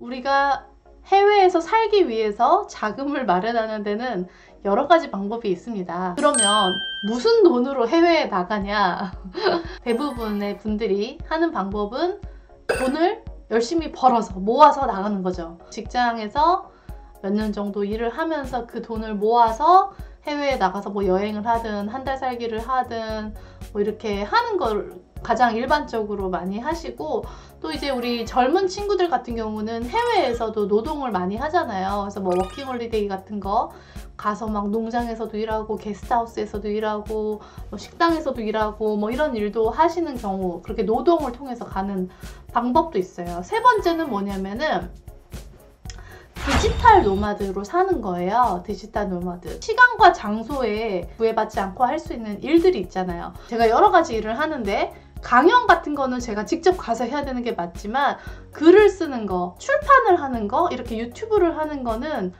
우리가 해외에서 살기 위해서 자금을 마련하는 데는 여러 가지 방법이 있습니다. 그러면 무슨 돈으로 해외에 나가냐? 대부분의 분들이 하는 방법은 돈을 열심히 벌어서 모아서 나가는 거죠. 직장에서 몇 년 정도 일을 하면서 그 돈을 모아서 해외에 나가서 뭐 여행을 하든 한 달 살기를 하든 뭐 이렇게 하는 걸 가장 일반적으로 많이 하시고, 또 이제 우리 젊은 친구들 같은 경우는 해외에서도 노동을 많이 하잖아요. 그래서 뭐 워킹홀리데이 같은 거 가서 막 농장에서도 일하고 게스트하우스에서도 일하고 뭐 식당에서도 일하고 뭐 이런 일도 하시는 경우, 그렇게 노동을 통해서 가는 방법도 있어요. 세 번째는 뭐냐면은 디지털 노마드로 사는 거예요. 디지털 노마드. 시간과 장소에 구애받지 않고 할 수 있는 일들이 있잖아요. 제가 여러 가지 일을 하는데 강연 같은 거는 제가 직접 가서 해야 되는 게 맞지만, 글을 쓰는 거, 출판을 하는 거, 이렇게 유튜브를 하는 거는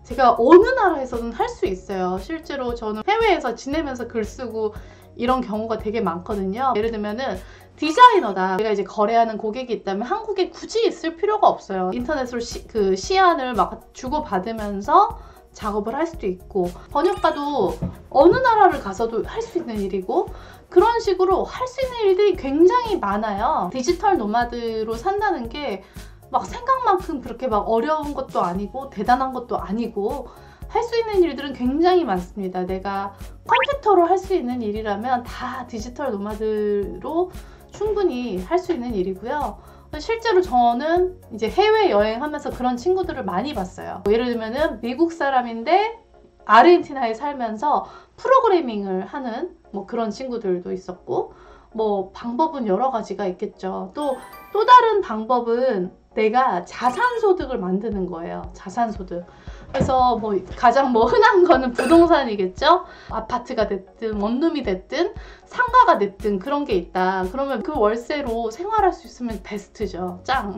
제가 어느 나라에서든 할 수 있어요. 실제로 저는 해외에서 지내면서 글 쓰고 이런 경우가 되게 많거든요. 예를 들면은 디자이너다. 내가 이제 거래하는 고객이 있다면 한국에 굳이 있을 필요가 없어요. 인터넷으로 시안을 막 주고받으면서 작업을 할 수도 있고, 번역가도 어느 나라를 가서도 할 수 있는 일이고, 그런 식으로 할 수 있는 일들이 굉장히 많아요. 디지털 노마드로 산다는 게 막 생각만큼 그렇게 막 어려운 것도 아니고 대단한 것도 아니고, 할 수 있는 일들은 굉장히 많습니다. 내가 컴퓨터로 할 수 있는 일이라면 다 디지털 노마드로 충분히 할 수 있는 일이고요. 실제로 저는 이제 해외여행하면서 그런 친구들을 많이 봤어요. 예를 들면은 미국 사람인데 아르헨티나에 살면서 프로그래밍을 하는 뭐 그런 친구들도 있었고, 뭐 방법은 여러 가지가 있겠죠. 또 다른 방법은 내가 자산소득을 만드는 거예요. 자산소득. 그래서 뭐 가장 뭐 흔한 거는 부동산이겠죠. 아파트가 됐든 원룸이 됐든 상가가 됐든 그런 게 있다. 그러면 그 월세로 생활할 수 있으면 베스트죠. 짱.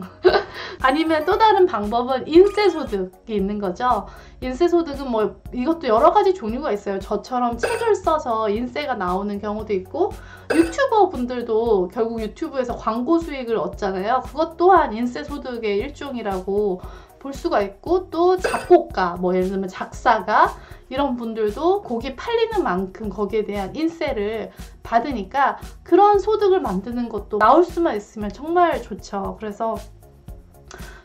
아니면 또 다른 방법은 인세소득이 있는 거죠. 인세소득은 뭐 이것도 여러 가지 종류가 있어요. 저처럼 책을 써서 인세가 나오는 경우도 있고, 유튜버 분들도 결국 유튜브에서 광고 수익을 얻잖아요. 그것 또한 인세소득의 일종이라고 볼 수가 있고, 또 작곡가, 뭐 예를 들면 작사가, 이런 분들도 곡이 팔리는 만큼 거기에 대한 인세를 받으니까 그런 소득을 만드는 것도 나올 수만 있으면 정말 좋죠. 그래서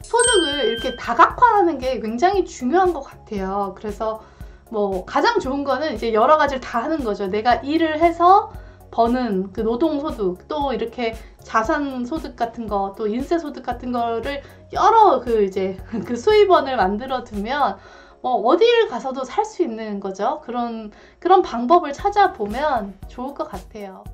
소득을 이렇게 다각화하는 게 굉장히 중요한 것 같아요. 그래서 뭐 가장 좋은 거는 이제 여러 가지를 다 하는 거죠. 내가 일을 해서 버는 그 노동소득, 또 이렇게 자산소득 같은 거, 또 인세소득 같은 거를 여러 그 수입원을 만들어 두면 뭐 어디를 가서도 살 수 있는 거죠. 그런 방법을 찾아보면 좋을 것 같아요.